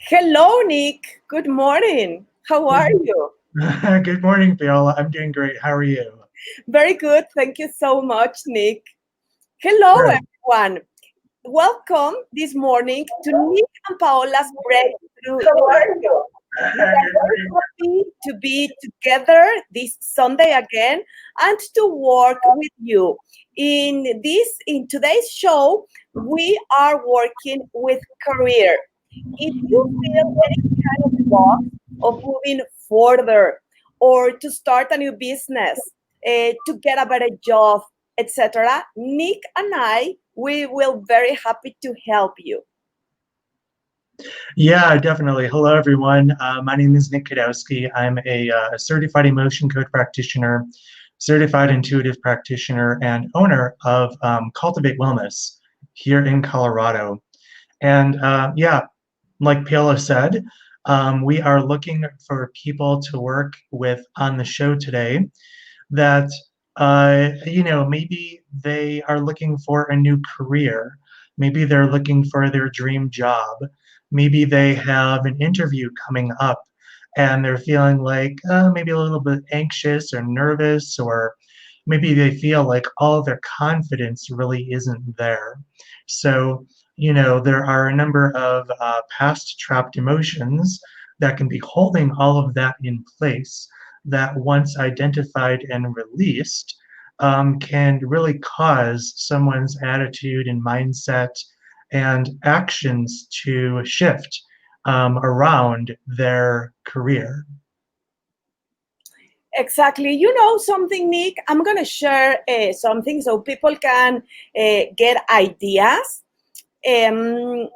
Hello, Nick. Good morning. How are you? Good morning, Paola. I'm doing great. How are you? Very good. Thank you so much, Nick. Hello, Good. everyone. Welcome this morning to Nick and Paola's Breakthrough. How are you? We are Good very morning. happy to be together this Sunday again and to work with you. In today's show, we are working with career. If you feel any kind of block of moving further or to start a new business, to get a better job, etc., Nick and I, we will very happy to help you. Yeah, definitely. Hello, everyone. My name is Nick Kadowski. I'm a certified emotion code practitioner, certified intuitive practitioner, and owner of Cultivate Wellness here in Colorado. And yeah, like Paola said, we are looking for people to work with on the show today that maybe they are looking for a new career, maybe they're looking for their dream job, maybe they have an interview coming up and they're feeling like maybe a little bit anxious or nervous, or maybe they feel like all their confidence really isn't there. So there are a number of past trapped emotions that can be holding all of that in place, that once identified and released, can really cause someone's attitude and mindset and actions to shift around their career. Exactly. You know something, Nick? I'm going to share something so people can get ideas. Um,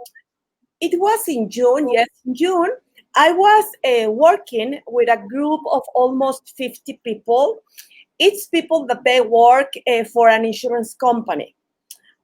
it was in June, yes, in June. I was working with a group of almost 50 people. It's people that they work for an insurance company.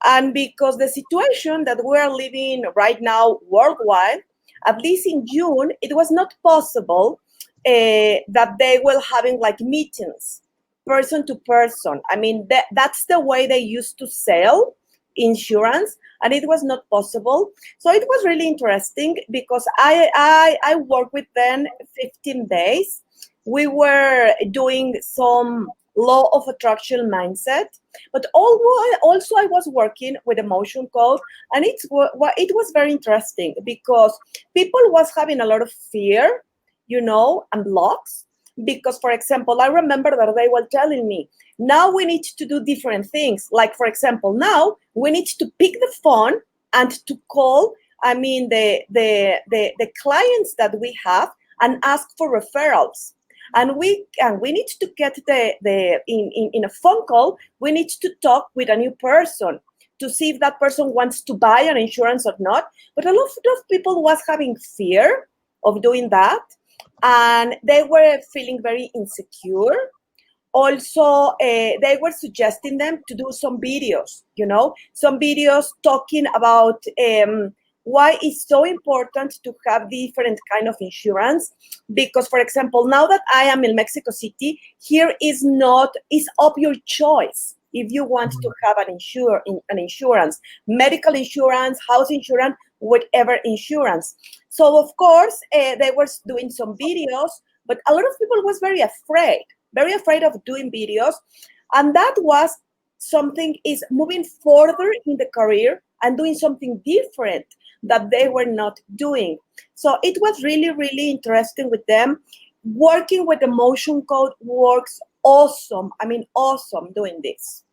And because the situation that we're living right now worldwide, at least in June, it was not possible that they were having like meetings, person to person. I mean, that's the way they used to sell insurance, and it was not possible. So it was really interesting because I worked with them 15 days. We were doing some law of attraction mindset, but also I was working with emotion code, and it was very interesting because people was having a lot of fear, and blocks. Because, for example, I remember that they were telling me, now we need to do different things. Like, for example, now we need to pick the phone and to call, I mean, the clients that we have and ask for referrals. And we need to get in a phone call, we need to talk with a new person to see if that person wants to buy an insurance or not. But a lot of people was having fear of doing that, and they were feeling very insecure. Also, they were suggesting them to do some videos, some videos talking about why it's so important to have different kind of insurance. Because, for example, now that I am in Mexico City, here is of your choice if you want to have an insurance, medical insurance, house insurance, whatever insurance. So of course they were doing some videos, but a lot of people was very afraid of doing videos. And that was something, is moving further in the career and doing something different that they were not doing. So it was really, really interesting with them. Working with emotion code works awesome. I mean, awesome doing this.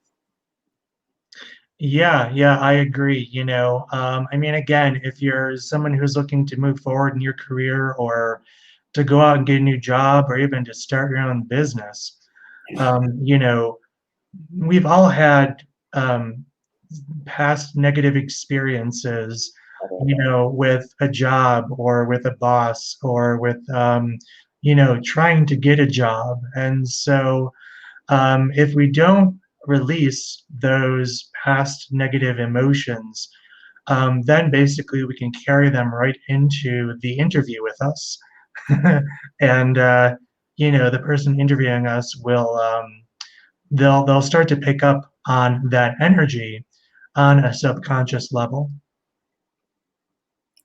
Yeah, I agree. I mean, again, if you're someone who's looking to move forward in your career, or to go out and get a new job, or even to start your own business, you know, we've all had past negative experiences, with a job or with a boss or with, trying to get a job. And so if we don't release those past negative emotions, then basically we can carry them right into the interview with us. And, the person interviewing us will, they'll start to pick up on that energy on a subconscious level.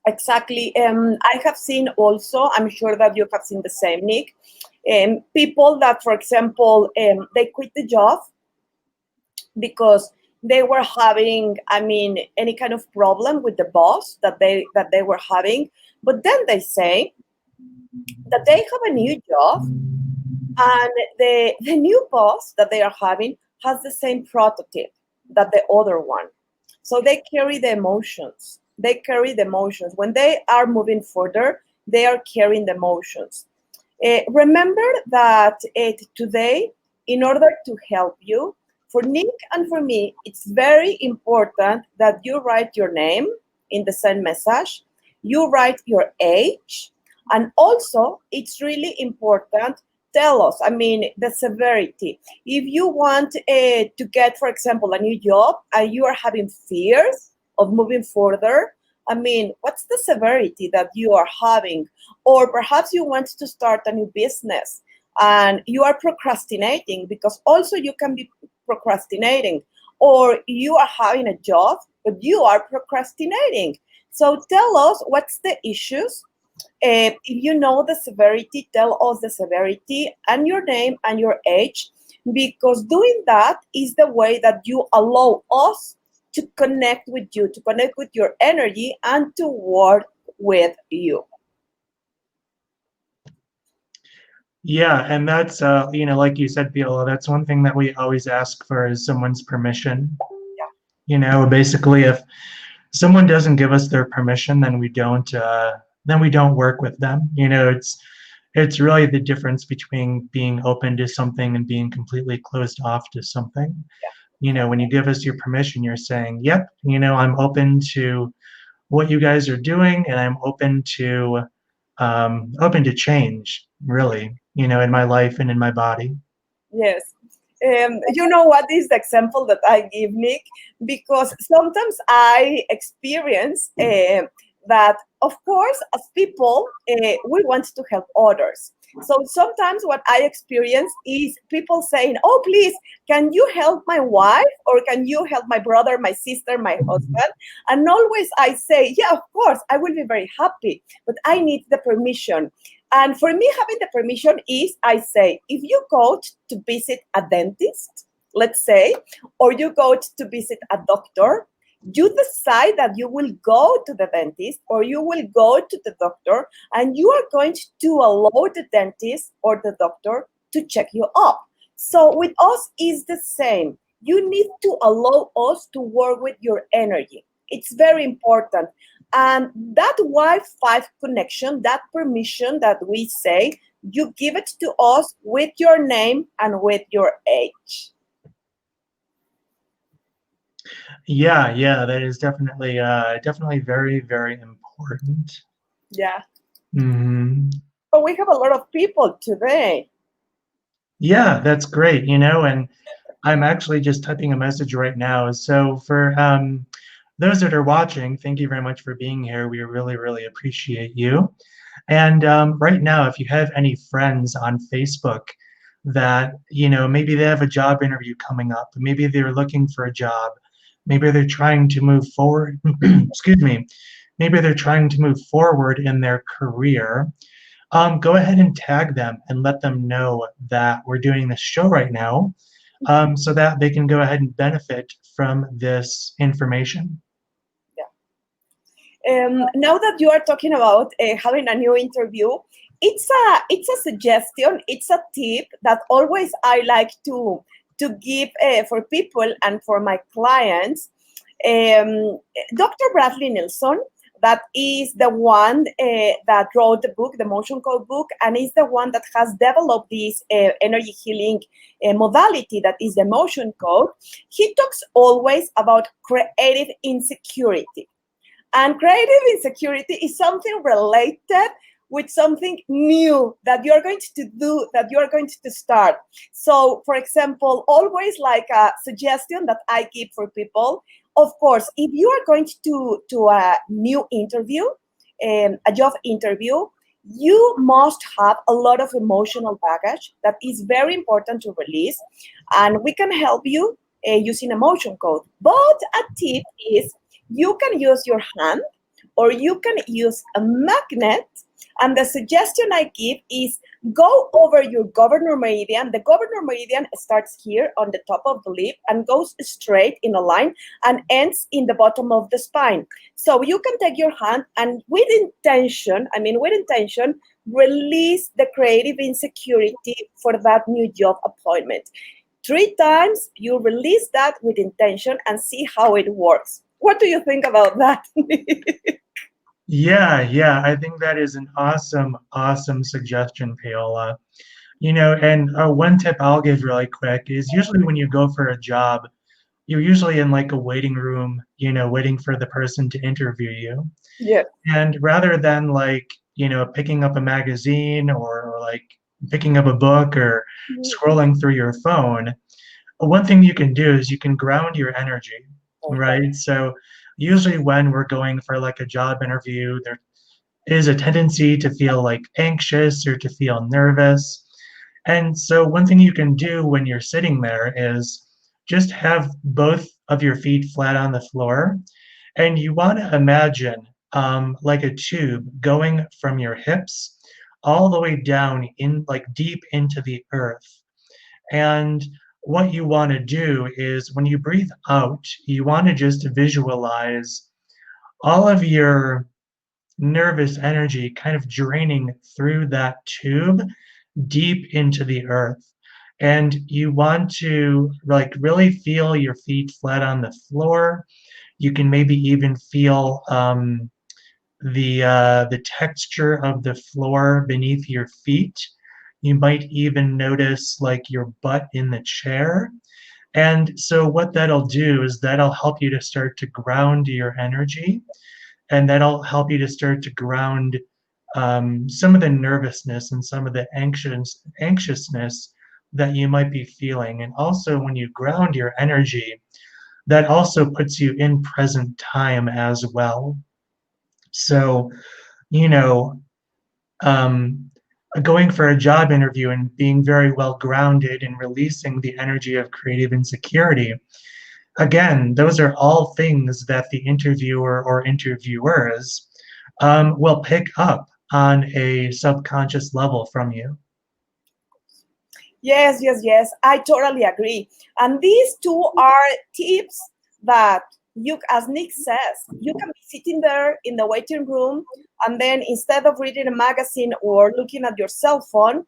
Exactly. I have seen also, I'm sure that you have seen the same, Nick, people that, for example, they quit the job because they were having, I mean, any kind of problem with the boss that they were having. But then they say that they have a new job, and the new boss that they are having has the same prototype that the other one. So they carry the emotions. They carry the emotions. When they are moving further, they are carrying the emotions. Remember that today, in order to help you, for Nick and for me, it's very important that you write your name in the send message, you write your age, and also it's really important. Tell us, I mean, the severity. If you want to get, for example, a new job and you are having fears of moving further, I mean, what's the severity that you are having? Or perhaps you want to start a new business and you are procrastinating, because also you can be procrastinating. Or you are having a job, but you are procrastinating. So tell us what's the issues. If you know the severity, tell us the severity and your name and your age, because doing that is the way that you allow us to connect with you, to connect with your energy, and to work with you. Yeah, and that's like you said, Viola, that's one thing that we always ask for is someone's permission. Basically, if someone doesn't give us their permission, then we don't work with them. It's really the difference between being open to something and being completely closed off to something. When you give us your permission, you're saying, "Yep, I'm open to what you guys are doing, and I'm open to change, really, in my life and in my body." Yes. You know what is the example that I give, Nick? Because sometimes I experience that, of course, as people, we want to help others. So sometimes what I experience is people saying, "Oh, please, can you help my wife? Or can you help my brother, my sister, my husband?" And always I say, "Yeah, of course, I will be very happy, but I need the permission." And for me, having the permission is, I say, if you go to visit a dentist, let's say, or you go to visit a doctor, you decide that you will go to the dentist or you will go to the doctor, and you are going to allow the dentist or the doctor to check you up. So with us is the same. You need to allow us to work with your energy. It's very important. And that Wi-Fi connection, that permission that we say, you give it to us with your name and with your age. Yeah, that is definitely very, very important. Yeah. Hmm. But we have a lot of people today. Yeah, that's great, and I'm actually just typing a message right now. So for those that are watching, thank you very much for being here. We really, really appreciate you. And right now, if you have any friends on Facebook that, maybe they have a job interview coming up, maybe they're looking for a job, maybe they're trying to move forward, excuse me, maybe they're trying to move forward in their career, go ahead and tag them and let them know that we're doing this show right now, so that they can go ahead and benefit from this information. Now that you are talking about having a new interview, it's a suggestion, it's a tip that always I like to give for people and for my clients. Dr. Bradley Nelson, that is the one that wrote the book, the Motion Code book, and is the one that has developed this energy healing modality that is the Motion Code. He talks always about creative insecurity. And creative insecurity is something related with something new that you're going to do, that you're going to start. So, for example, always like a suggestion that I give for people, of course, if you are going to a new interview, a job interview, you must have a lot of emotional baggage that is very important to release. And we can help you using emotion code. But a tip is you can use your hand or you can use a magnet. And the suggestion I give is go over your governor meridian. The governor meridian starts here on the top of the lip and goes straight in a line and ends in the bottom of the spine. So you can take your hand and with intention, release the creative insecurity for that new job appointment. 3 times you release that with intention and see how it works. What do you think about that? Yeah, I think that is an awesome suggestion, Paola. And one tip I'll give really quick is usually when you go for a job, you're usually in like a waiting room, waiting for the person to interview you. Yeah. And rather than like, picking up a magazine or like picking up a book or scrolling through your phone, one thing you can do is you can ground your energy, right? So usually when we're going for like a job interview, there is a tendency to feel like anxious or to feel nervous. And so one thing you can do when you're sitting there is just have both of your feet flat on the floor. And you want to imagine like a tube going from your hips all the way down in like deep into the earth. And what you want to do is when you breathe out, you want to just visualize all of your nervous energy kind of draining through that tube deep into the earth. And you want to like really feel your feet flat on the floor. You can maybe even feel the texture of the floor beneath your feet. You might even notice like your butt in the chair. And so what that'll do is that'll help you to start to ground your energy, and that'll help you to start to ground some of the nervousness and some of the anxiousness that you might be feeling. And also when you ground your energy, that also puts you in present time as well. So, you know, um, going for a job interview and being very well grounded and releasing the energy of creative insecurity. Again, those are all things that the interviewer or interviewers will pick up on a subconscious level from you. Yes. I totally agree. And these two are tips that you, as Nick says, you can be sitting there in the waiting room, and then instead of reading a magazine or looking at your cell phone,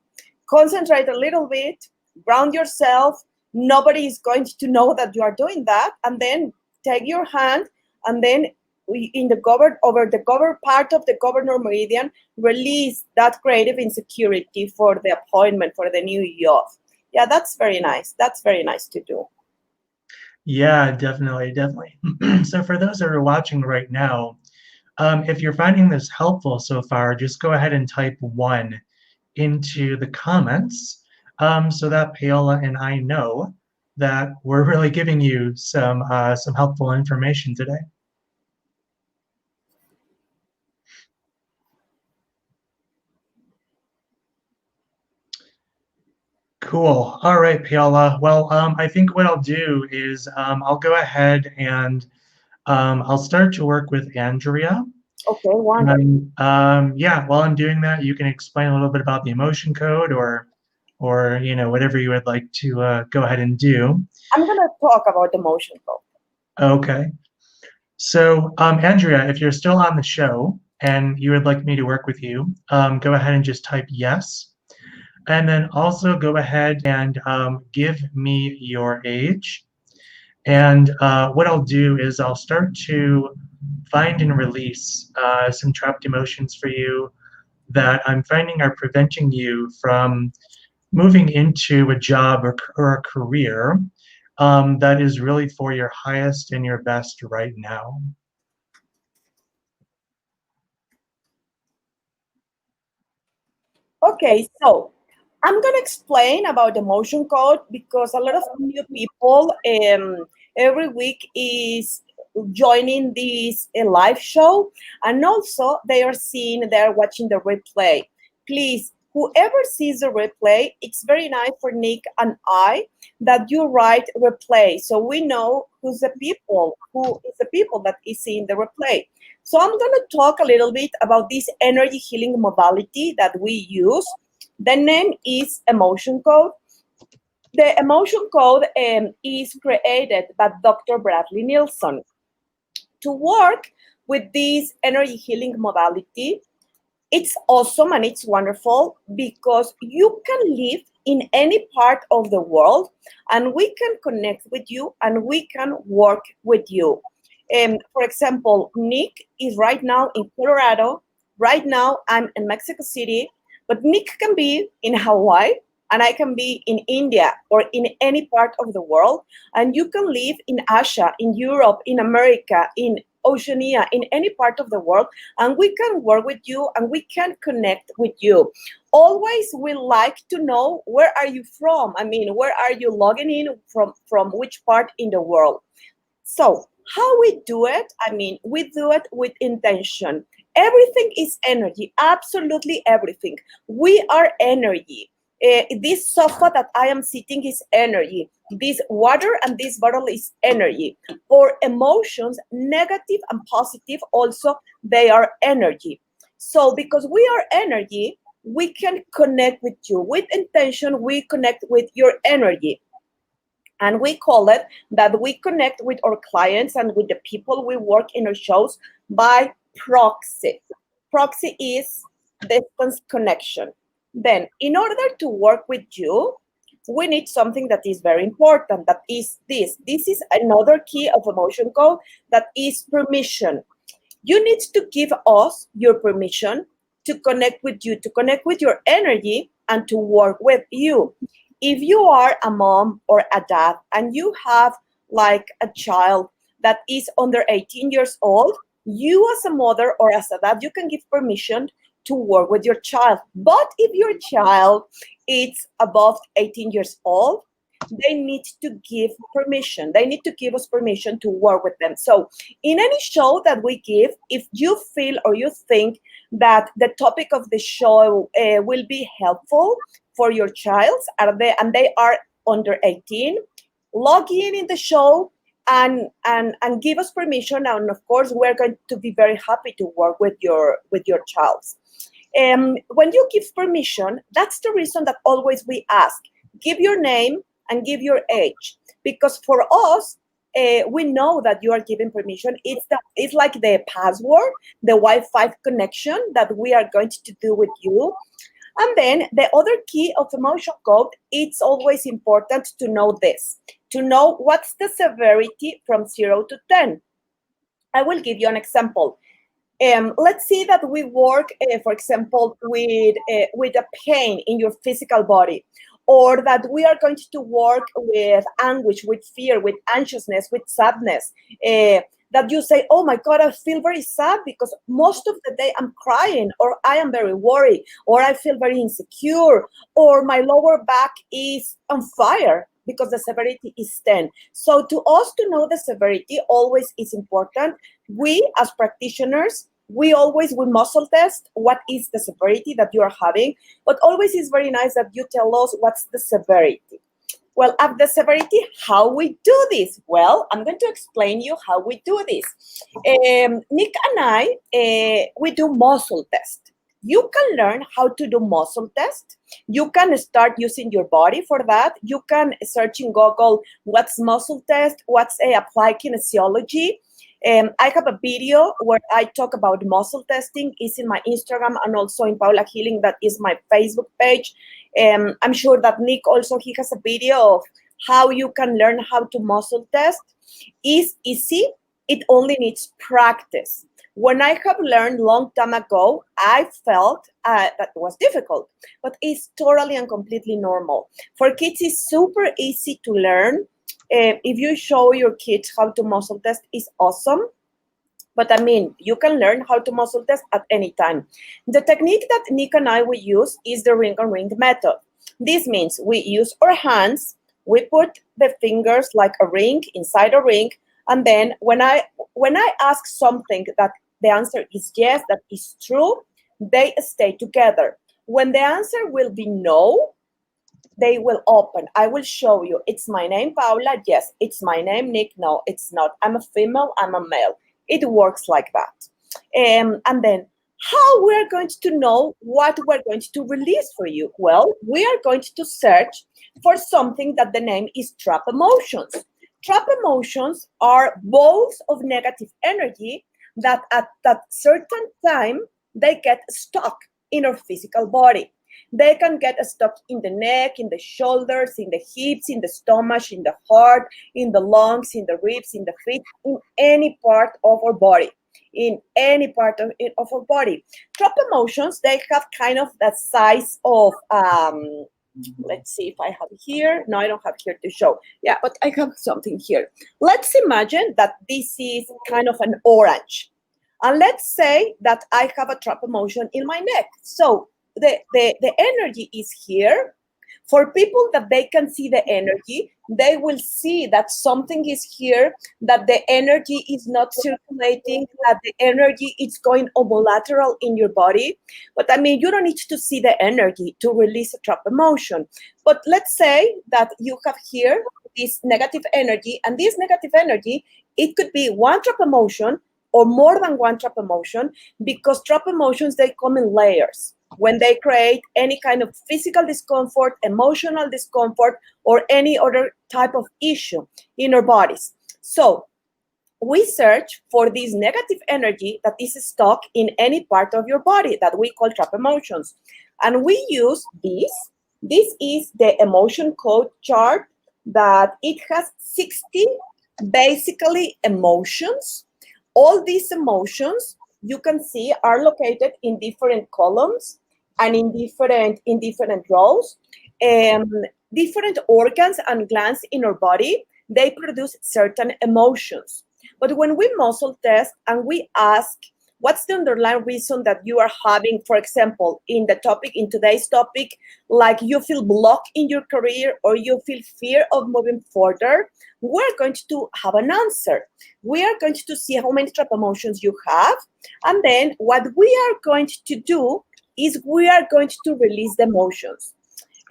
concentrate a little bit, ground yourself. Nobody is going to know that you are doing that. And then take your hand, and then in the over the cover part of the governor meridian, release that creative insecurity for the appointment for the new job. Yeah, that's very nice. That's very nice to do. Yeah, definitely. So for those that are watching right now, if you're finding this helpful so far, just go ahead and type 1 into the comments so that Paola and I know that we're really giving you some helpful information today. Cool. All right, Paola. Well, I think what I'll do is I'll go ahead and I'll start to work with Andrea. Okay, wonderful. And yeah, while I'm doing that, you can explain a little bit about the emotion code or whatever you would like to go ahead and do. I'm going to talk about the motion code. Okay. So, Andrea, if you're still on the show and you would like me to work with you, go ahead and just type yes. And then also go ahead and give me your age. And what I'll do is I'll start to find and release some trapped emotions for you that I'm finding are preventing you from moving into a job or a career that is really for your highest and your best right now. Okay, so I'm going to explain about the motion code because a lot of new people every week is joining this live show, and also they're watching the replay. Please, whoever sees the replay, it's very nice for Nick and I that you write replay, so we know who is the people that is seeing the replay. So I'm going to talk a little bit about this energy healing modality that we use. The name is emotion code. The emotion code is created by Dr. Bradley Nilsson. To work with this energy healing modality, it's awesome and it's wonderful because you can live in any part of the world and we can connect with you and we can work with you. For example, Nick is right now in Colorado. Right now, I'm in Mexico City, but Nick can be in Hawaii and I can be in India or in any part of the world. And you can live in Asia, in Europe, in America, in Oceania, in any part of the world, and we can work with you and we can connect with you. Always we like to know, where are you from? I mean, where are you logging in from which part in the world? So how we do it? I mean, we do it with intention. Everything is energy, absolutely everything. We are energy. This sofa that I am sitting is energy. This water and this bottle is energy. Or emotions, negative and positive, also, they are energy. So because we are energy, we can connect with you. With intention, we connect with your energy. And we call it that we connect with our clients and with the people we work in our shows by proxy. Proxy is distance connection. Then, in order to work with you, we need something that is very important. That is this. This is another key of emotion code, that is permission. You need to give us your permission to connect with you, to connect with your energy, and to work with you. If you are a mom or a dad and you have like a child that is under 18 years old, you as a mother or as a dad, you can give permission to work with your child. But if your child is above 18 years old, they need to give permission. They need to give us permission to work with them. So in any show that we give, if you feel or you think that the topic of the show will be helpful for your child, and they are under 18, log in the show and give us permission. And of course, we're going to be very happy to work with your child. When you give permission, that's the reason that always we ask, give your name and give your age, because for us, we know that you are giving permission. It's like the password, the Wi-Fi connection that we are going to do with you. And then the other key of emotion code, it's always important to know this, to know what's the severity from 0 to 10. I will give you an example. Let's see that we work, for example, with a pain in your physical body, or that we are going to work with anguish, with fear, with anxiousness, with sadness. That you say, oh my God, I feel very sad because most of the day I'm crying, or I am very worried, or I feel very insecure, or my lower back is on fire because the severity is 10. So to us to know the severity always is important. We as practitioners, we muscle test what is the severity that you are having, but always is very nice that you tell us what's the severity. Well, at the severity, how we do this? Well, I'm going to explain you how we do this. Nick and I, we do muscle test. You can learn how to do muscle test. You can start using your body for that. You can search in Google, what's muscle test, what's applied kinesiology. I have a video where I talk about muscle testing. It's in my Instagram and also in Paola Healing. That is my Facebook page. I'm sure that Nick also, he has a video of how you can learn how to muscle test. It's easy. It only needs practice. When I have learned long time ago, I felt that it was difficult, but it's totally and completely normal. For kids, it's super easy to learn. If you show your kids how to muscle test, it's awesome. But I mean, you can learn how to muscle test at any time. The technique that Nick and I will use is the ring-on-ring method. This means we use our hands, we put the fingers like a ring inside a ring, and then when I ask something that the answer is yes, that is true, they stay together. When the answer will be no, they will open. I will show you. It's my name, Paula. Yes. It's my name, Nick. No, it's not. I'm a female. I'm a male. It works like that. And then how we're going to know what we're going to release for you? Well, we are going to search for something that the name is trap emotions. Trap emotions are balls of negative energy that at that certain time, they get stuck in our physical body. They can get stuck in the neck, in the shoulders, in the hips, in the stomach, in the heart, in the lungs, in the ribs, in the feet, in any part of our body. In any part of our body. Trap emotions, they have kind of the size of, let's see if I have here. No, I don't have here to show. Yeah, but I have something here. Let's imagine that this is kind of an orange. And let's say that I have a trap emotion in my neck. So the energy is here. For people that they can see the energy, they will see that something is here, that the energy is not circulating, that the energy is going omolateral in your body. But I mean, you don't need to see the energy to release a trap emotion. But let's say that you have here this negative energy, and this negative energy, it could be one trap emotion or more than one trap emotion, because trap emotions, they come in layers. When they create any kind of physical discomfort, emotional discomfort, or any other type of issue in our bodies. So we search for this negative energy that is stuck in any part of your body that we call trap emotions. And we use this. This is the emotion code chart that it has 60 basically emotions. All these emotions, you can see, are located in different columns and in different rows. Different organs and glands in our body, they produce certain emotions. But when we muscle test and we ask, what's the underlying reason that you are having, for example, in today's topic, like you feel blocked in your career or you feel fear of moving further, we're going to have an answer. We are going to see how many trap emotions you have. And then what we are going to do is we are going to release the emotions.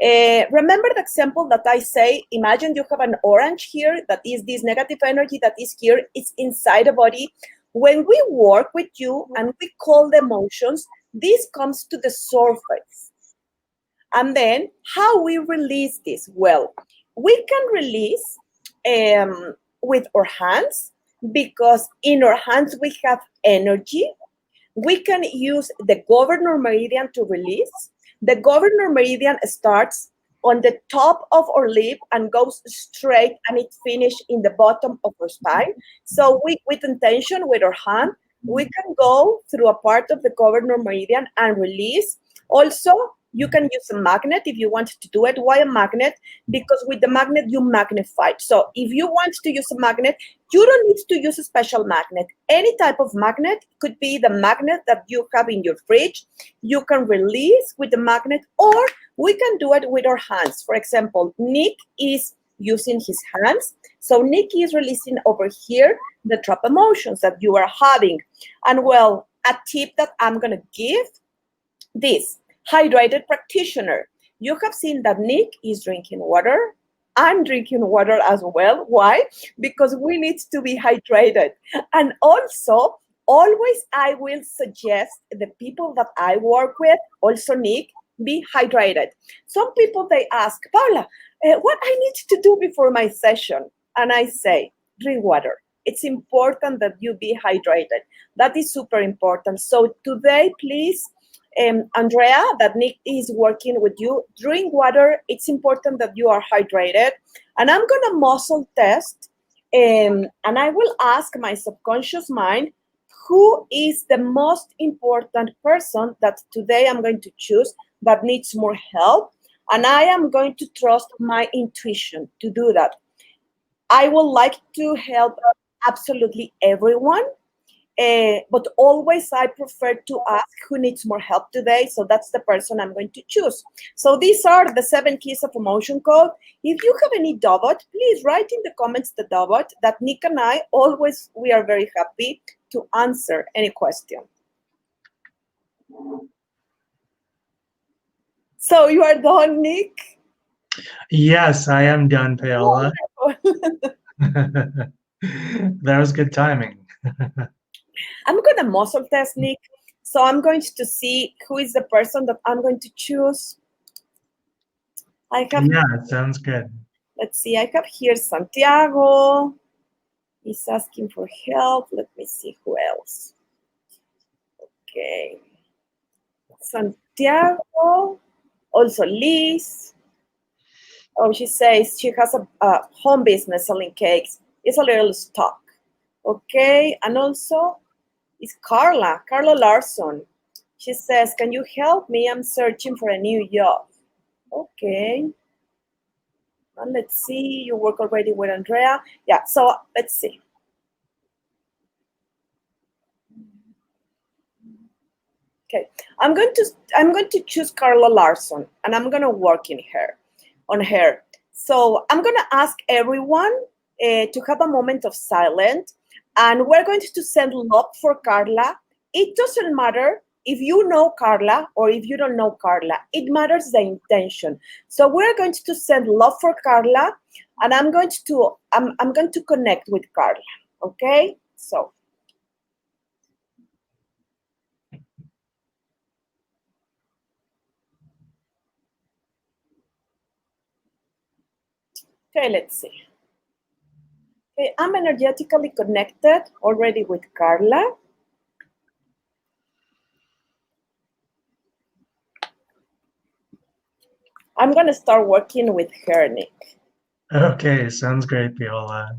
Remember the example that I say, imagine you have an orange here, that is this negative energy that is here, it's inside the body. When we work with you and we call the emotions, this comes to the surface. And then how we release this? Well, we can release with our hands, because in our hands we have energy. We can use the governor meridian to release. The governor meridian starts on the top of our lip and goes straight, and it finishes in the bottom of our spine. So with intention, with our hand, we can go through a part of the governor meridian and release. Also, you can use a magnet if you want to do it. Why a magnet? Because with the magnet, you magnify. So if you want to use a magnet, you don't need to use a special magnet. Any type of magnet, could be the magnet that you have in your fridge. You can release with the magnet, or we can do it with our hands. For example, Nick is using his hands. So Nick is releasing over here the trap emotions that you are having. And well, a tip that I'm going to give, this hydrated practitioner. You have seen that Nick is drinking water. I'm drinking water as well. Why? Because we need to be hydrated. And also, always I will suggest the people that I work with, also Nick, be hydrated. Some people, they ask, Paula, what I need to do before my session? And I say, drink water. It's important that you be hydrated. That is super important. So today, please, Andrea, that Nick is working with you, drink water. It's important that you are hydrated. And I'm going to muscle test, and I will ask my subconscious mind, who is the most important person that today I'm going to choose that needs more help? And I am going to trust my intuition to do that. I would like to help absolutely everyone. But always I prefer to ask who needs more help today. So that's the person I'm going to choose. So these are the 7 keys of emotion code. If you have any doubt, please write in the comments the doubt. That Nick and I always, we are very happy to answer any question. So you are done, Nick? Yes, I am done, Paola. Wonderful. That was good timing. I'm going to muscle test, Nick. So I'm going to see who is the person that I'm going to choose. I have, Yeah, sounds good. let's see, I have here Santiago. He's asking for help. Let me see who else. Okay. Santiago. Also Liz. Oh, she says she has a home business selling cakes. It's a little stuck. Okay. And also it's Carla Larson. She says, can you help me? I'm searching for a new job. Okay. And let's see, you work already with Andrea. Yeah, so let's see. Okay, I'm going to choose Carla Larson, and I'm going to work on her. So I'm going to ask everyone to have a moment of silence, and we're going to send love for Carla. It doesn't matter if you know Carla or if you don't know Carla. It matters the intention. So we're going to send love for Carla, and I'm going to connect with Carla. Okay, so. Okay, let's see. Okay, I'm energetically connected already with Carla. I'm going to start working with her, Nick. Okay, sounds great, Paola.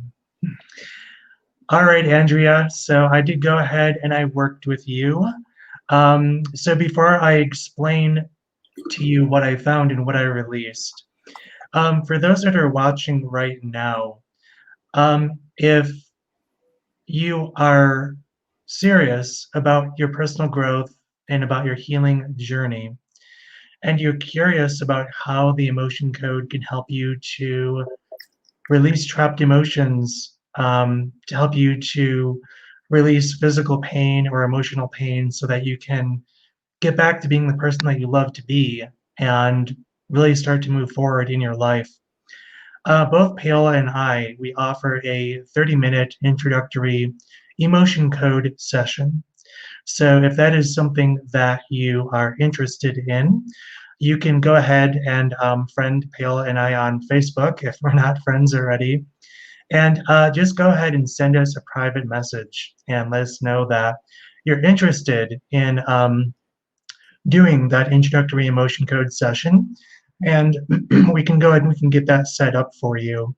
All right, Andrea. So I did go ahead and I worked with you. So before I explain to you what I found and what I released, for those that are watching right now, if you are serious about your personal growth and about your healing journey, and you're curious about how the emotion code can help you to release trapped emotions, to help you to release physical pain or emotional pain so that you can get back to being the person that you love to be and really start to move forward in your life. Both Paola and I, we offer a 30-minute introductory emotion code session. So if that is something that you are interested in, you can go ahead and friend Paola and I on Facebook if we're not friends already. And just go ahead and send us a private message and let us know that you're interested in doing that introductory emotion code session. And we can go ahead and we can get that set up for you.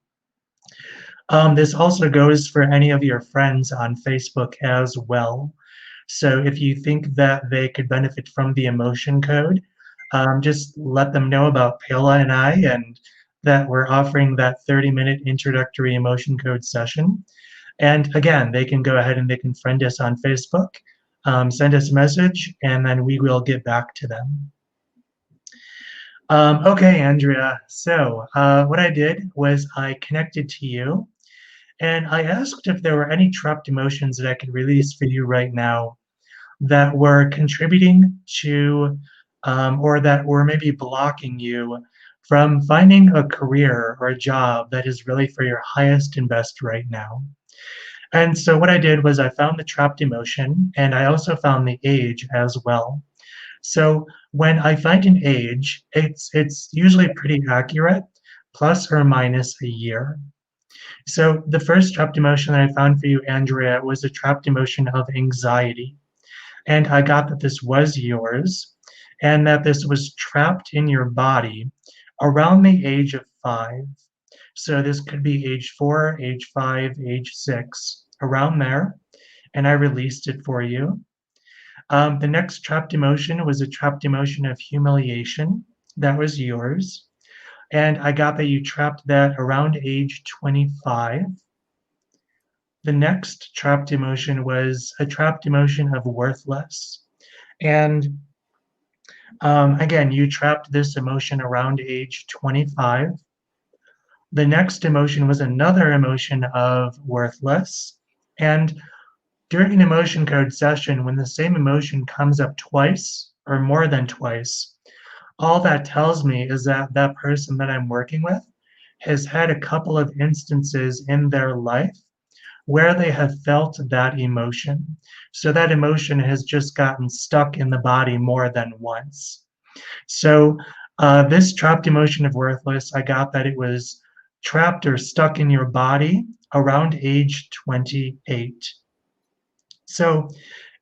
This also goes for any of your friends on Facebook as well. So if you think that they could benefit from the emotion code, just let them know about Paola and I and that we're offering that 30-minute introductory emotion code session. And again, they can go ahead and they can friend us on Facebook, send us a message, and then we will get back to them. Okay, Andrea. So what I did was I connected to you and I asked if there were any trapped emotions that I could release for you right now that were contributing to or that were maybe blocking you from finding a career or a job that is really for your highest and best right now. And so what I did was I found the trapped emotion and I also found the age as well. So when I find an age, it's usually pretty accurate, plus or minus a year. So the first trapped emotion that I found for you, Andrea, was the trapped emotion of anxiety. And I got that this was yours and that this was trapped in your body around the age of 5. So this could be age 4, age 5, age 6, around there. And I released it for you. The next trapped emotion was a trapped emotion of humiliation. That was yours. And I got that you trapped that around age 25. The next trapped emotion was a trapped emotion of worthless. And again, you trapped this emotion around age 25. The next emotion was another emotion of worthless. And during an emotion code session, when the same emotion comes up twice or more than twice, all that tells me is that that person that I'm working with has had a couple of instances in their life where they have felt that emotion. So that emotion has just gotten stuck in the body more than once. So this trapped emotion of worthless, I got that it was trapped or stuck in your body around age 28. So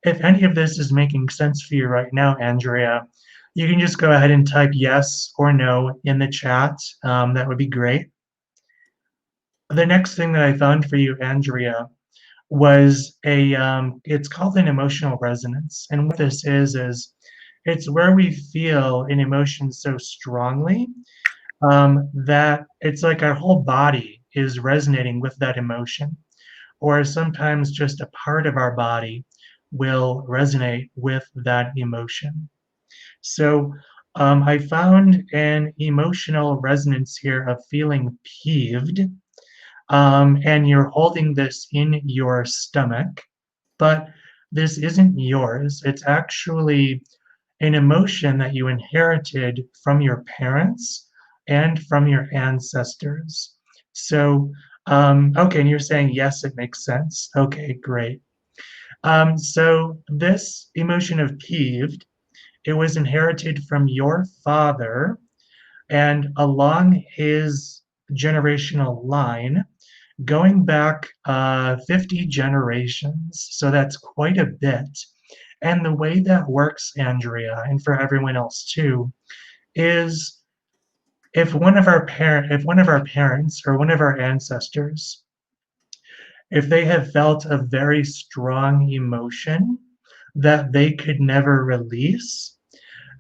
if any of this is making sense for you right now, Andrea, you can just go ahead and type yes or no in the chat. That would be great. The next thing that I found for you, Andrea, was it's called an emotional resonance. And what this is it's where we feel an emotion so strongly that it's like our whole body is resonating with that emotion, or sometimes just a part of our body will resonate with that emotion. So I found an emotional resonance here of feeling peeved, and you're holding this in your stomach, but this isn't yours. It's actually an emotion that you inherited from your parents and from your ancestors. So, okay, and you're saying, yes, it makes sense. Okay, great. So, this emotion of peeved, it was inherited from your father, and along his generational line, going back 50 generations. So, that's quite a bit. And the way that works, Andrea, and for everyone else too, is if one of our parents or one of our ancestors, if they have felt a very strong emotion that they could never release,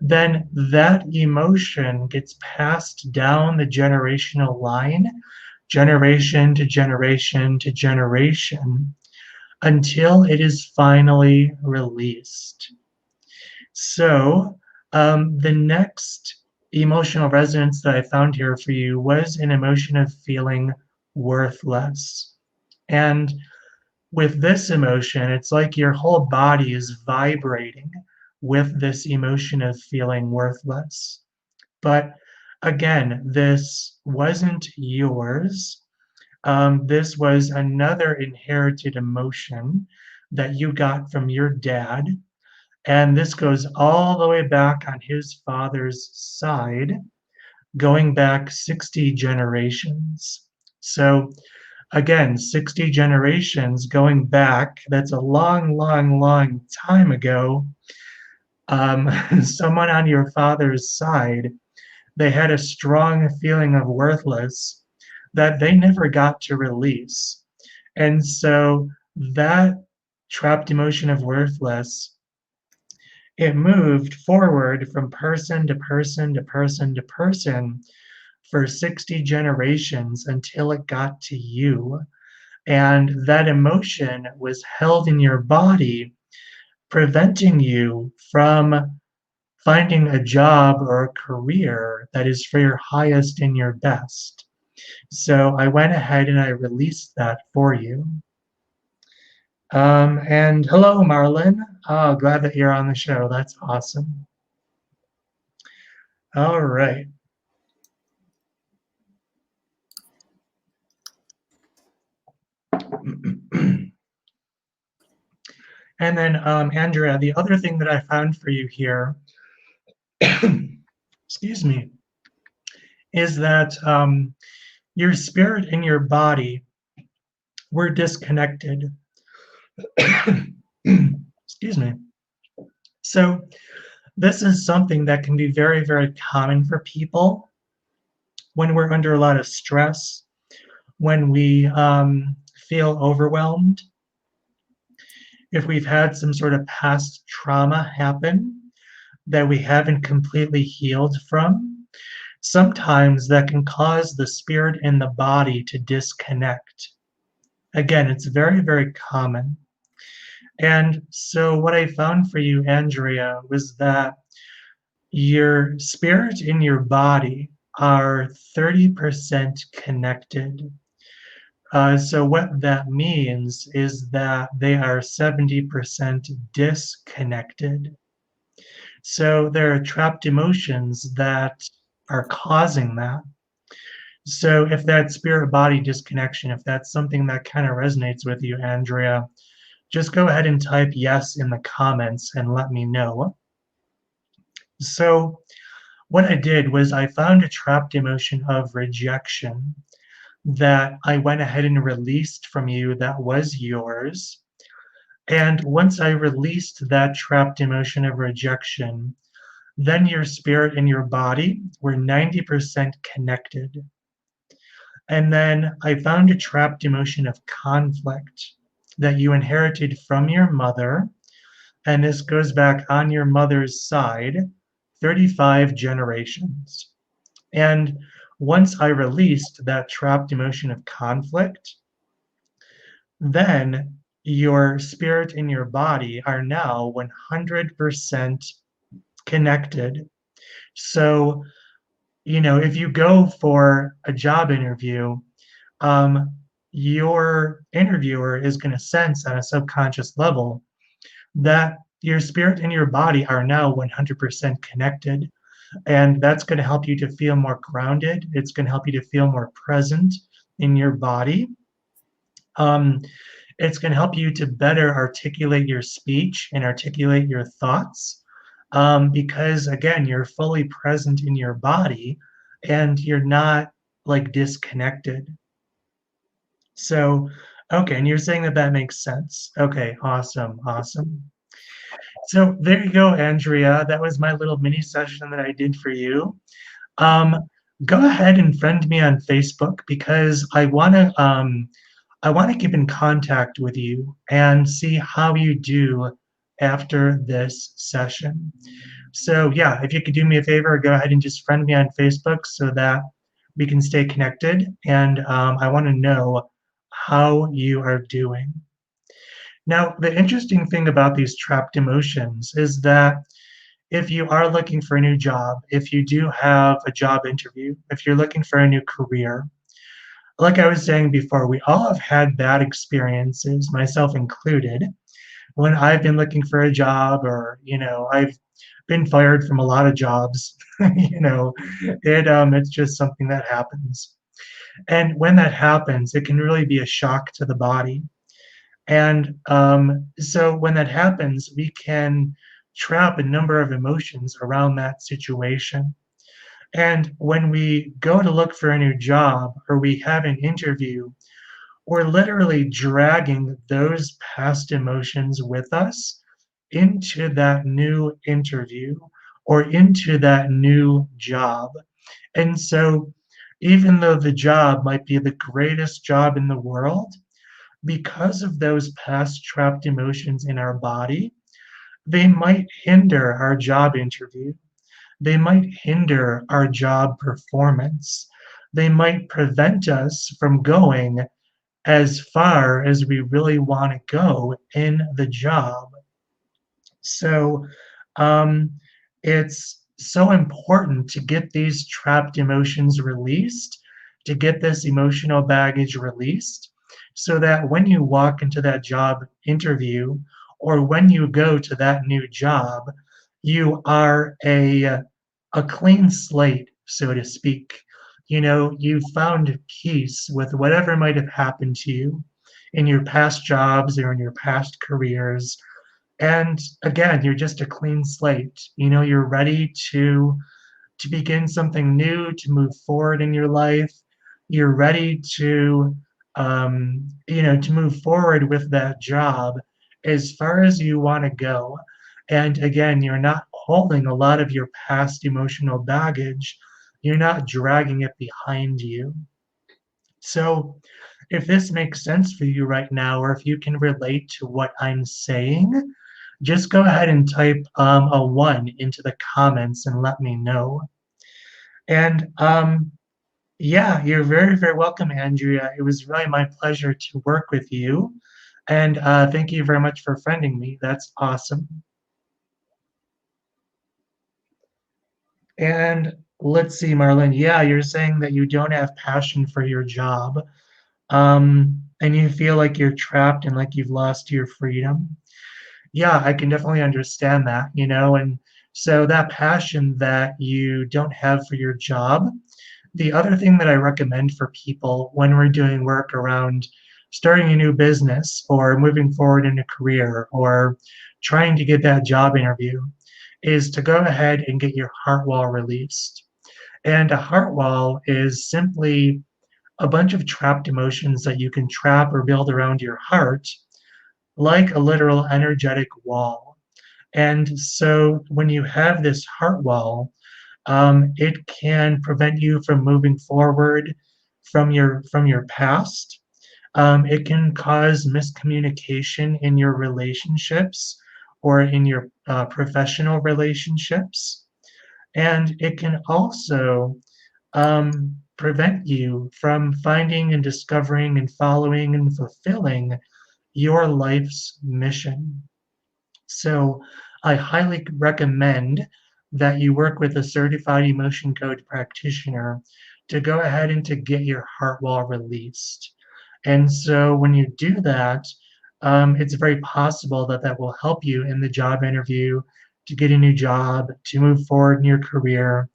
then that emotion gets passed down the generational line, generation to generation to generation, until it is finally released. So, the next emotional resonance that I found here for you was an emotion of feeling worthless. And with this emotion, it's like your whole body is vibrating with this emotion of feeling worthless. But again, this wasn't yours. This was another inherited emotion that you got from your dad, and this goes all the way back on his father's side, going back 60 generations. So, again, 60 generations going back, that's a long, long, long time ago. Someone on your father's side, they had a strong feeling of worthless that they never got to release. And so that trapped emotion of worthless, it moved forward from person to person to person to person for 60 generations until it got to you. And that emotion was held in your body, preventing you from finding a job or a career that is for your highest and your best. So I went ahead and I released that for you. And hello, Marlon. Oh, glad that you're on the show. That's awesome. All right. And then, Andrea, the other thing that I found for you here, excuse me, is that your spirit and your body were disconnected. Excuse me. So, this is something that can be very, very common for people when we're under a lot of stress, when we feel overwhelmed, if we've had some sort of past trauma happen that we haven't completely healed from. Sometimes that can cause the spirit and the body to disconnect. Again, it's very, very common. And so, what I found for you, Andrea, was that your spirit and your body are 30% connected. So, what that means is that they are 70% disconnected. So there are trapped emotions that are causing that. So if that spirit body disconnection, if that's something that kind of resonates with you, Andrea, just go ahead and type yes in the comments and let me know. So what I did was I found a trapped emotion of rejection that I went ahead and released from you that was yours. And once I released that trapped emotion of rejection, then your spirit and your body were 90% connected. And then I found a trapped emotion of conflict that you inherited from your mother. And this goes back on your mother's side 35 generations. And once I released that trapped emotion of conflict, then your spirit and your body are now 100% connected. So, if you go for a job interview, um, your interviewer is going to sense on a subconscious level that your spirit and your body are now 100% connected. And that's going to help you to feel more grounded. It's going to help you to feel more present in your body. Um, it's going to help you to better articulate your speech and articulate your thoughts because, again, you're fully present in your body and you're not like disconnected. So, okay, and you're saying that that makes sense. Okay, awesome, awesome. So there you go, Andrea. That was my little mini session that I did for you. Um, Go ahead and friend me on Facebook because I want to keep in contact with you and see how you do after this session. So yeah, if you could do me a favor, go ahead and just friend me on Facebook so that we can stay connected. And I want to know how you are doing. Now, the interesting thing about these trapped emotions is that if you are looking for a new job, if you do have a job interview, if you're looking for a new career, like I was saying before, we all have had bad experiences, myself included, when I've been looking for a job or, I've been fired from a lot of jobs. It's just something that happens. And when that happens, it can really be a shock to the body. And so when that happens, we can trap a number of emotions around that situation. And when we go to look for a new job or we have an interview, we're literally dragging those past emotions with us into that new interview or into that new job. And so, even though the job might be the greatest job in the world, because of those past trapped emotions in our body, they might hinder our job interview. They might hinder our job performance. They might prevent us from going as far as we really want to go in the job. So um, it's so important to get these trapped emotions released, to get this emotional baggage released, so that when you walk into that job interview or when you go to that new job, you are a clean slate, so to speak. You found peace with whatever might have happened to you in your past jobs or in your past careers, and again, you're just a clean slate. You're ready to begin something new, to move forward in your life. You're ready to move forward with that job as far as you want to go. And again, you're not holding a lot of your past emotional baggage. You're not dragging it behind you. So, if this makes sense for you right now, or if you can relate to what I'm saying, just go ahead and type a 1 into the comments and let me know. And yeah, you're very, very welcome, Andrea. It was really my pleasure to work with you. And thank you very much for friending me. That's awesome. And let's see, Marlon. Yeah, you're saying that you don't have passion for your job, and you feel like you're trapped and like you've lost your freedom. Yeah, I can definitely understand that, and So that passion that you don't have for your job. The other thing that I recommend for people when we're doing work around starting a new business or moving forward in a career or trying to get that job interview is to go ahead and get your heart wall released. And a heart wall is simply a bunch of trapped emotions that you can trap or build around your heart, like a literal energetic wall. And so when you have this heart wall, it can prevent you from moving forward from your past. It can cause miscommunication in your relationships or in your professional relationships, and it can also prevent you from finding and discovering and following and fulfilling your life's mission. So I highly recommend that you work with a certified emotion code practitioner to go ahead and to get your heart wall released. And so when you do that, it's very possible that that will help you in the job interview, to get a new job, to move forward in your career,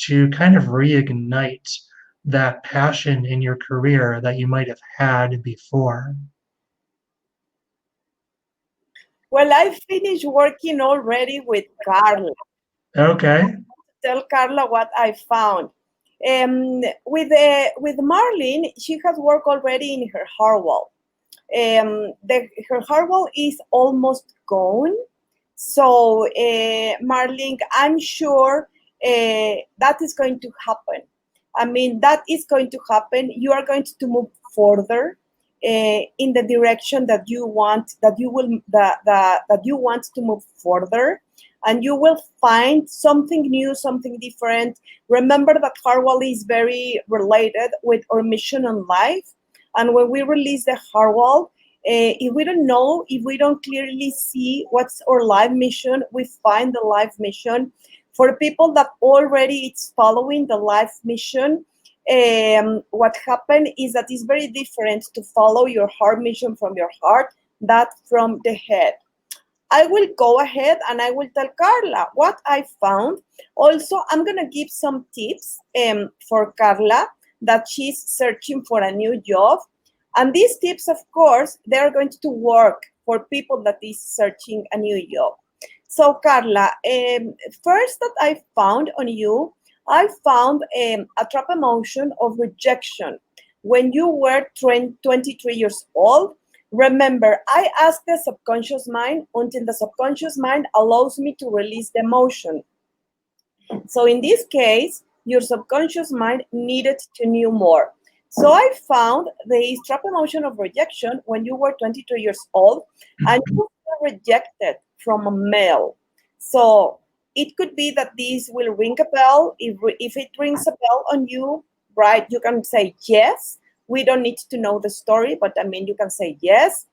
to kind of reignite that passion in your career that you might have had before. Well, I finished working already with Carla. Okay. Tell Carla what I found. With Marlene, she has worked already in her heart wall. Her heart wall is almost gone. So, Marlene, I'm sure that is going to happen. I mean, that is going to happen. You are going to move further in the direction that you want, that you want to move further, and you will find something new, something different. Remember that Harwell is very related with our mission on life, and when we release the Harwell, if we don't know, if we don't clearly see what's our life mission, we find the life mission. For people that already it's following the life mission, what happened is that it's very different to follow your heart mission from your heart, that from the head. I will go ahead and I will tell Carla what I found. Also, I'm going to give some tips for Carla that she's searching for a new job. And these tips, of course, they're going to work for people that is searching a new job. So, Carla, first that I found on you, I found a trap emotion of rejection. When you were 23 years old, remember, I asked the subconscious mind until the subconscious mind allows me to release the emotion. So in this case, your subconscious mind needed to know more. So I found the trap emotion of rejection when you were 22 years old and you were rejected from a male. So it could be that this will ring a bell. If it rings a bell on you, right, you can say yes. We don't need to know the story, but I mean, you can say yes.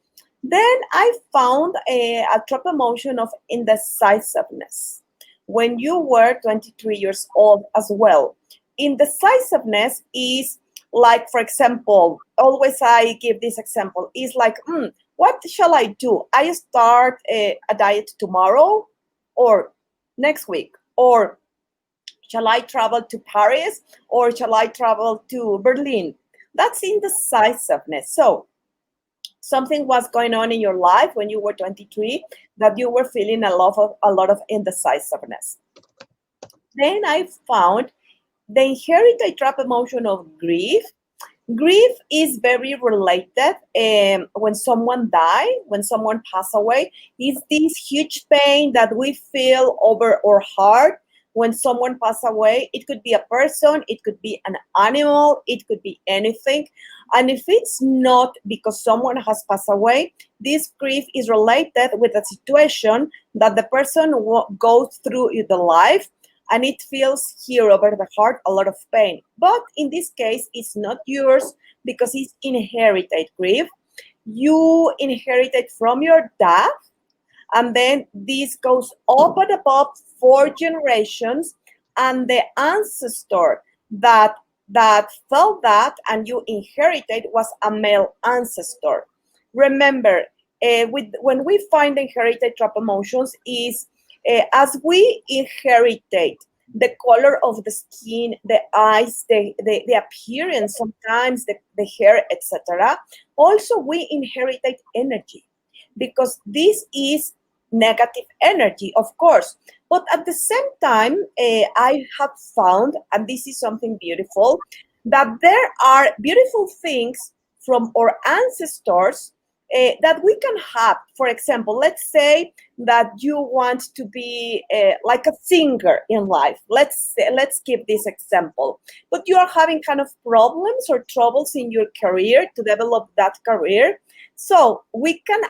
Then I found a trap emotion of indecisiveness when you were 23 years old as well. Indecisiveness is like, for example, always I give this example, is like, what shall I do? I start a diet tomorrow or next week, or shall I travel to Paris or shall I travel to Berlin? That's indecisiveness. So something was going on in your life when you were 23 that you were feeling a lot of indecisiveness. Then I found the inherited trap emotion of grief. Grief is very related when someone dies, when someone passes away. It's this huge pain that we feel over our heart when someone passes away. It could be a person, it could be an animal, it could be anything. And if it's not because someone has passed away, this grief is related with a situation that the person goes through in the life, and it feels here over the heart a lot of pain. But in this case, it's not yours because it's inherited grief. You inherited from your dad, and then this goes up and above 4 generations, and the ancestor that felt that and you inherited was a male ancestor. Remember, when we find inherited trap emotions is As we inherited the color of the skin, the eyes, the appearance, sometimes the hair, etc. Also, we inherited energy because this is negative energy, of course. But at the same time, I have found, and this is something beautiful, that there are beautiful things from our ancestors that we can have. For example, let's say that you want to be like a singer in life. Let's give this example. But you are having kind of problems or troubles in your career to develop that career. So we can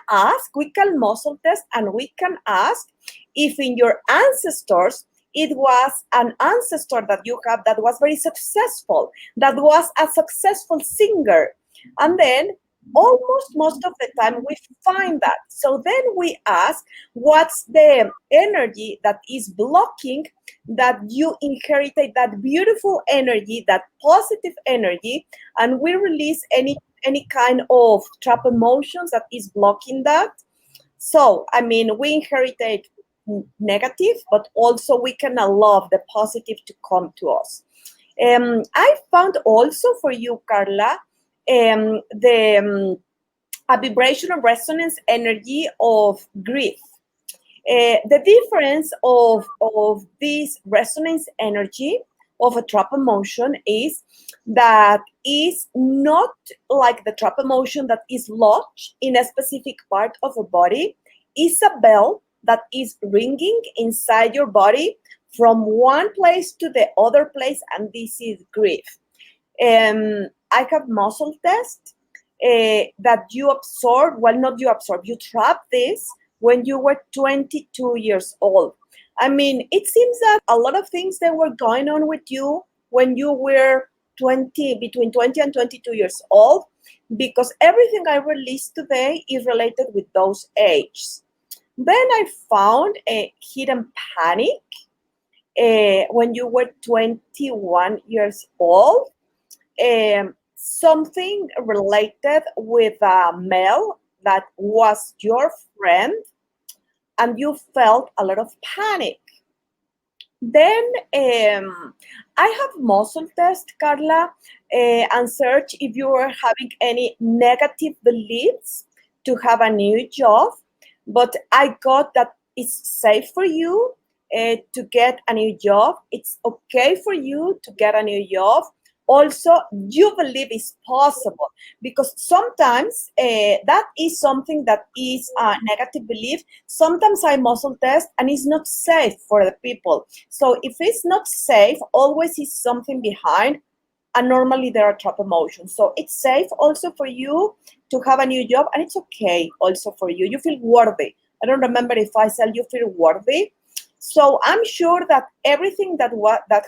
muscle test, and we can ask if in your ancestors it was an ancestor that you have that was very successful, that was a successful singer. And then almost most of the time we find that. So then we ask, what's the energy that is blocking that you inherited, that beautiful energy, that positive energy, and we release any kind of trap emotions that is blocking that. So, I mean, we inherited negative, but also we can allow the positive to come to us. I found also for you, Carla, a vibrational resonance energy of grief. The difference of this resonance energy of a trap emotion is that is not like the trap emotion that is lodged in a specific part of a body. It's a bell that is ringing inside your body from one place to the other place, and this is grief. I have muscle test that you absorb, well, not you absorb, you trap this when you were 22 years old. I mean, it seems that a lot of things that were going on with you when you were between 20 and 22 years old, because everything I released today is related with those ages. Then I found a hidden panic when you were 21 years old. Something related with a male that was your friend, and you felt a lot of panic. Then I have muscle test, Carla, and search if you are having any negative beliefs to have a new job. But I got that it's safe for you to get a new job. It's okay for you to get a new job. Also, you believe it's possible, because sometimes that is something that is a negative belief. Sometimes I muscle test and it's not safe for the people. So if it's not safe, always is something behind, and normally there are trap emotions. So it's safe also for you to have a new job, and it's okay also for you. You feel worthy. I don't remember if I said you feel worthy. So I'm sure that everything that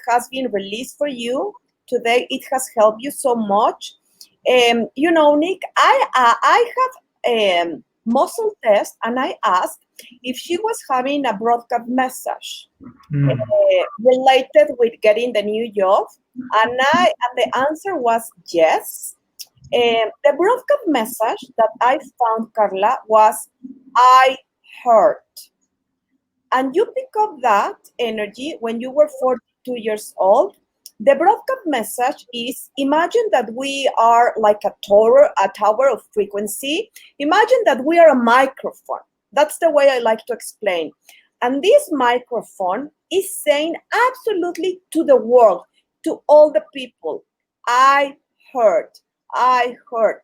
has been released for you today, it has helped you so much. You know, Nick, I have muscle test, and I asked if she was having a broadcast message related with getting the new job, and the answer was yes. The broadcast message that I found, Carla, was I heard. And you pick up that energy when you were 42 years old. The broadcast message is, imagine that we are like a tower of frequency. Imagine that we are a microphone. That's the way I like to explain. And this microphone is saying absolutely to the world, to all the people, I heard, I heard.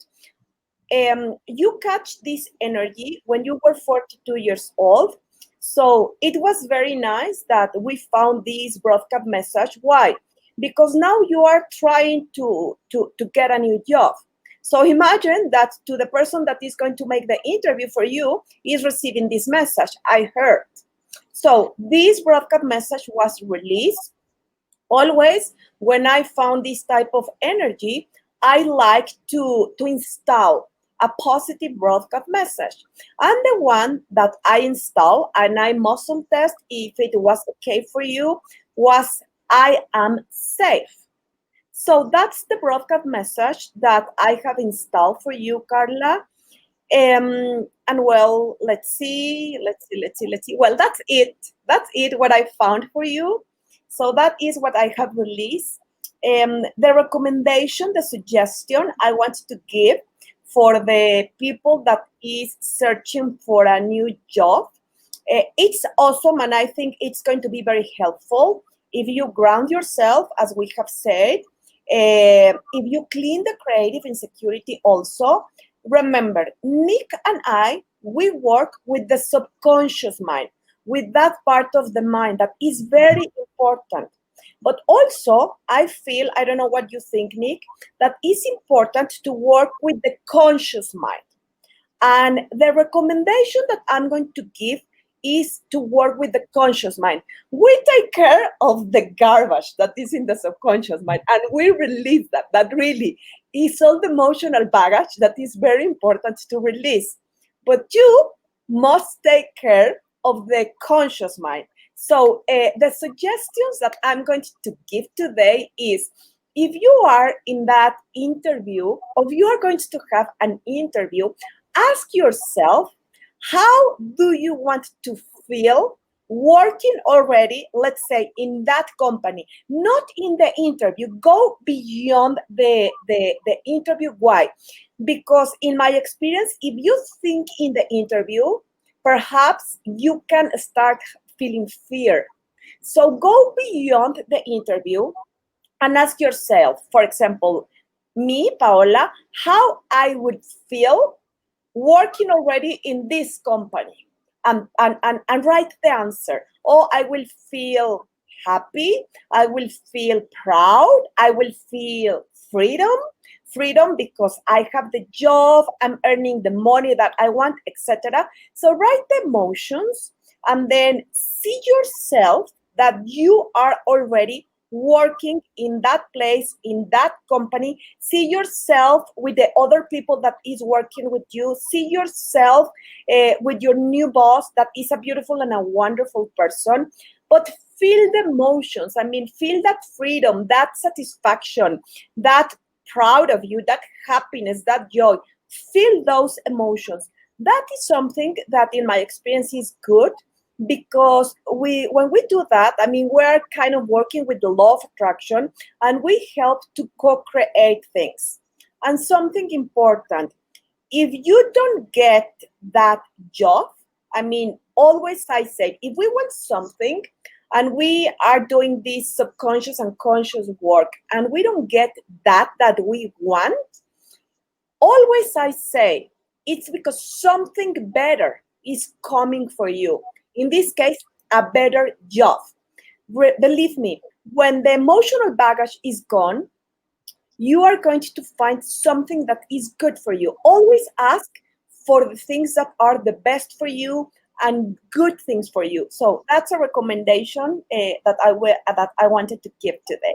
You catch this energy when you were 42 years old. So it was very nice that we found this broadcast message. Why? Because now you are trying to get a new job. So imagine that to the person that is going to make the interview for you is receiving this message, I heard. So this broadcast message was released. Always when I found this type of energy, I like to install a positive broadcast message. And the one that I install, and I muscle test if it was okay for you, was I am safe. So that's the broadcast message that I have installed for you, Carla. And well, let's see. Well, that's it. That's it, what I found for you. So that is what I have released. The recommendation, the suggestion I want to give for the people that is searching for a new job. It's awesome, and I think it's going to be very helpful if you ground yourself, as we have said. If you clean the creative insecurity also. Remember, Nick and I, we work with the subconscious mind, with that part of the mind that is very important. But also, I feel, I don't know what you think, Nick, that is important to work with the conscious mind. And the recommendation that I'm going to give is to work with the conscious mind. We take care of the garbage that is in the subconscious mind, and we release that. That really is all the emotional baggage that is very important to release. But you must take care of the conscious mind. So the suggestions that I'm going to give today is, if you are in that interview, or you are going to have an interview, ask yourself, how do you want to feel working already, let's say, in that company, not in the interview? Go beyond the interview. Why? Because in my experience, if you think in the interview, perhaps you can start feeling fear. So go beyond the interview and ask yourself, for example, me, Paola, how I would feel working already in this company, and write the answer. Oh, I will feel happy, I will feel proud, I will feel freedom because I have the job, I'm earning the money that I want, etc. So write the emotions, and then see yourself that you are already working in that place, in that company. See yourself with the other people that is working with you. See yourself with your new boss that is a beautiful and a wonderful person. But feel the emotions. I mean, feel that freedom, that satisfaction, that proud of you, that happiness, that joy. Feel those emotions. That is something that in my experience is good, because when we do that, I mean, we're kind of working with the law of attraction, and we help to co-create things. And something important, if you don't get that job, I mean, always I say, if we want something and we are doing this subconscious and conscious work, and we don't get that we want, always I say, it's because something better is coming for you. In this case, a better job. Believe me, when the emotional baggage is gone, you are going to find something that is good for you. Always ask for the things that are the best for you and good things for you. So that's a recommendation that I wanted to give today.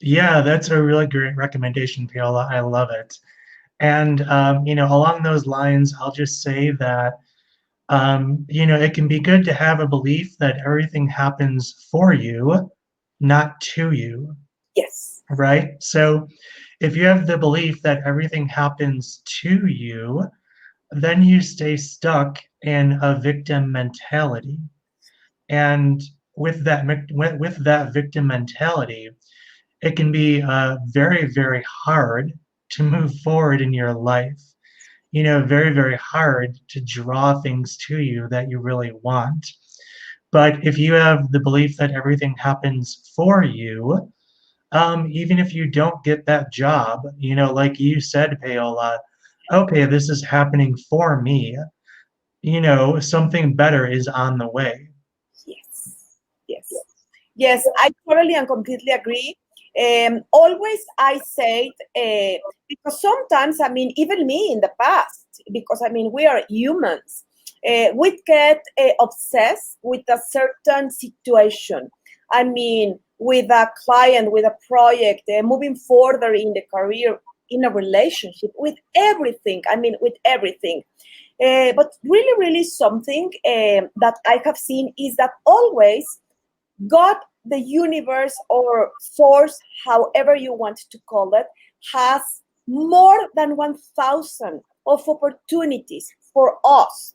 Yeah, that's a really great recommendation, Paola. I love it. And along those lines, I'll just say that it can be good to have a belief that everything happens for you, not to you, Yes. right? So if you have the belief that everything happens to you, then you stay stuck in a victim mentality. And with that victim mentality, it can be very, very hard to move forward in your life. Very, very hard to draw things to you that you really want. But if you have the belief that everything happens for you, even if you don't get that job, like you said, Paola, okay, this is happening for me, something better is on the way. Yes. Yes. Yes, I totally and completely agree. Always I say, because sometimes, I mean, even me in the past, because I mean, we are humans, we get obsessed with a certain situation. I mean, with a client, with a project, moving further in the career, in a relationship, with everything. I mean, with everything. But really, really something that I have seen is that always God, the universe, or source, however you want to call it, has more than 1,000 of opportunities for us.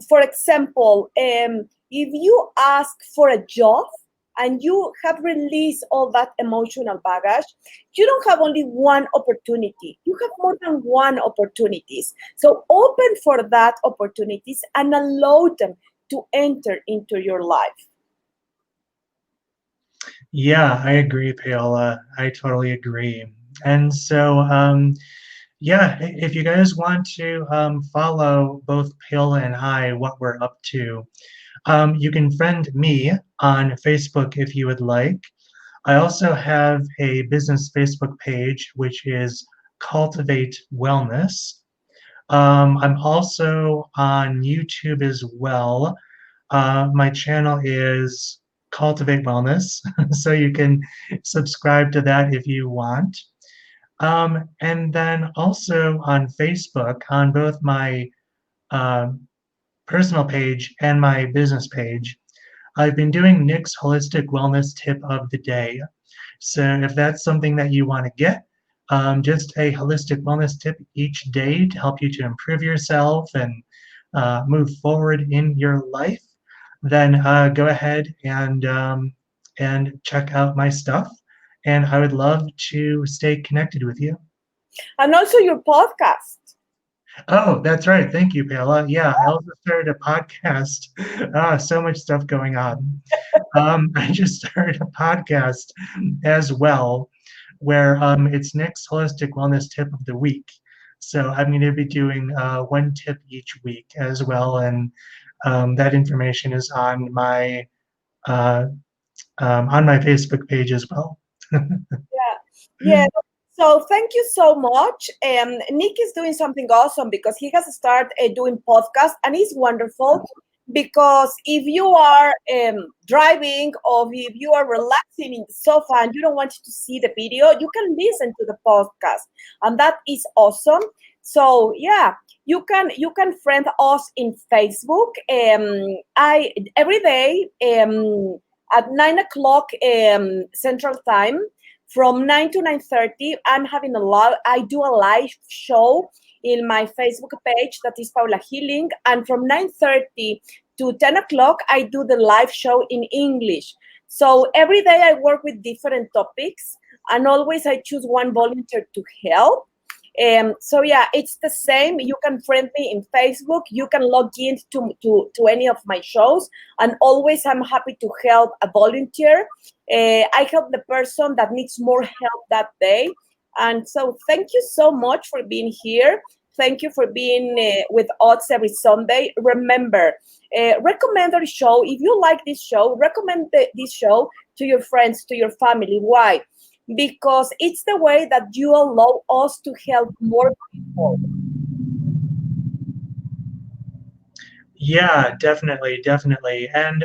For example, if you ask for a job and you have released all that emotional baggage, you don't have only one opportunity. You have more than one opportunities. So open for that opportunities and allow them to enter into your life. Yeah, I agree, Paola. I totally agree. And so, yeah, if you guys want to follow both Paola and I, what we're up to, you can friend me on Facebook if you would like. I also have a business Facebook page, which is Cultivate Wellness. I'm also on YouTube as well. My channel is Cultivate Wellness, so you can subscribe to that if you want. And then also on Facebook, on both my uh, personal page and my business page, I've been doing Nick's Holistic Wellness Tip of the Day. So if that's something that you want to get, just a holistic wellness tip each day to help you to improve yourself and move forward in your life, then go ahead and check out my stuff. And I would love to stay connected with you. And also your podcast. Oh, that's right. Thank you, Paola. Yeah, I also started a podcast. So much stuff going on. I just started a podcast as well, where it's Nick's Holistic Wellness Tip of the Week. So I'm going to be doing one tip each week as well, and that information is uh, on my Facebook page as well. Yeah, yeah. So thank you so much. Nick is doing something awesome because he has started doing podcasts, and it's wonderful because if you are driving or if you are relaxing in the sofa and you don't want to see the video, you can listen to the podcast, and that is awesome. So yeah, you can friend us in Facebook. I every day at 9 o'clock Central Time. From 9 to 9:30, I do a live show in my Facebook page that is Paula Healing. And from 9:30 to 10 o'clock, I do the live show in English. So every day I work with different topics, and always I choose one volunteer to help. So yeah, it's the same. You can friend me in Facebook. You can log in to any of my shows, and always I'm happy to help a volunteer. I help the person that needs more help that day. And so thank you so much for being here. Thank you for being with us every Sunday. Remember, recommend our show. If you like this show, recommend this show to your friends, to your family. Why? Because it's the way that you allow us to help more people. Yeah, definitely, definitely. And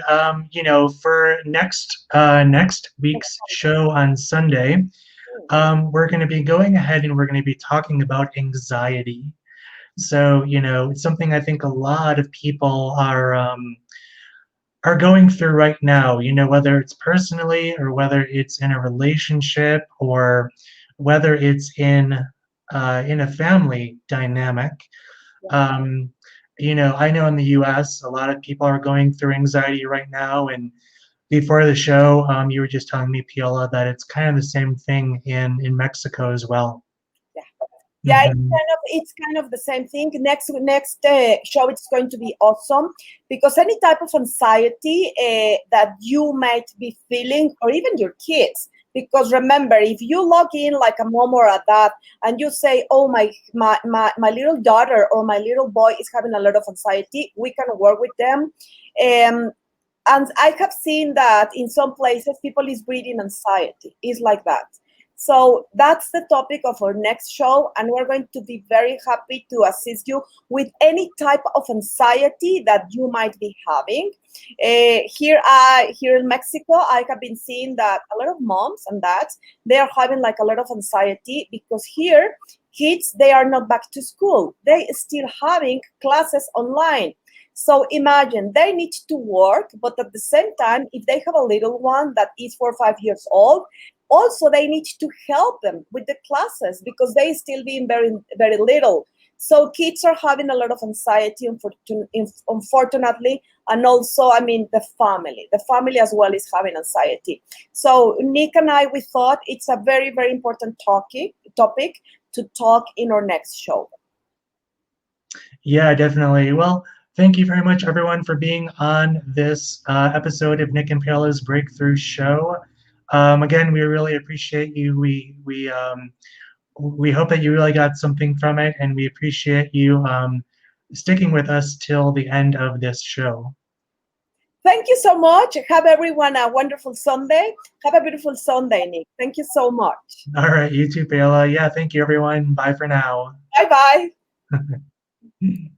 for next week's show on Sunday, we're going to be going ahead and we're going to be talking about anxiety. So, it's something I think a lot of people are going through right now, whether it's personally or whether it's in a relationship or whether it's in a family dynamic. Um, I know in the US, a lot of people are going through anxiety right now. And before the show, you were just telling me, Piola, that it's kind of the same thing in Mexico as well. Yeah. Yeah, Mhm. it's kind of the same thing. Next show, it's going to be awesome because any type of anxiety that you might be feeling, or even your kids. Because remember, if you log in like a mom or a dad, and you say, "Oh, my little daughter or my little boy is having a lot of anxiety," we can work with them. And I have seen that in some places, people is breeding anxiety. It's like that. So that's the topic of our next show, and we're going to be very happy to assist you with any type of anxiety that you might be having. Here in Mexico, I have been seeing that a lot of moms and dads, they are having like a lot of anxiety because here kids, they are not back to school. They still having classes online. So imagine they need to work, but at the same time, if they have a little one that is 4 or 5 years old, also they need to help them with the classes because they still being very, very little. So kids are having a lot of anxiety, unfortunately, and also, I mean, the family as well is having anxiety. So Nick and I, we thought it's a very, very important topic to talk in our next show. Yeah, definitely. Well, thank you very much, everyone, for being on this episode of Nick and Paola's Breakthrough Show. Again, we really appreciate you. We hope that you really got something from it, and we appreciate you sticking with us till the end of this show. Thank you so much. Have everyone a wonderful Sunday. Have a beautiful Sunday, Nick. Thank you so much. All right, you too, Paola. Yeah, thank you, everyone. Bye for now. Bye bye.